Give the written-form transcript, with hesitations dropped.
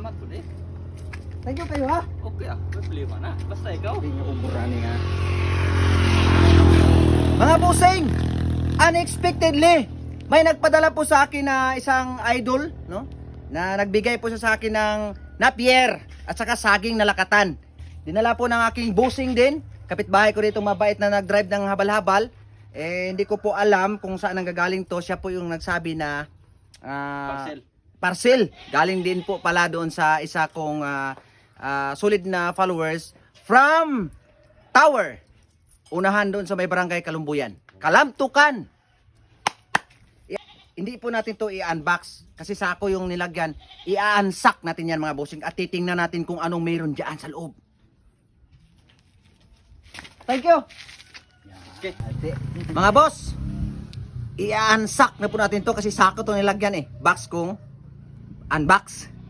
salamat po eh. Thank you kayo ha. Okay ah, problema na. Basta ikaw. Hindi nyo umurani nga. Mga bossing, unexpectedly, may nagpadala po sa akin na isang idol, no? Na nagbigay po siya sa akin ng napier at saka saging na lakatan. Dinala po ng aking bossing din. Kapitbahay ko dito mabait na nag-drive ng habal-habal. Eh, hindi ko po alam kung saan nanggagaling to. Siya po yung nagsabi na parcel. Galing din po pala doon sa isa kong solid na followers from Tower. Unahan doon sa may barangay Kalumbuyan. Kalamtukan. Hindi po natin to i-unbox kasi sako yung nilagyan. I-unsack natin yan mga bossing at titingnan natin kung anong mayroon dyan sa loob. Thank you. Okay. Mga boss, i-unsack na po natin to kasi sako to nilagyan eh. Box kong unbox.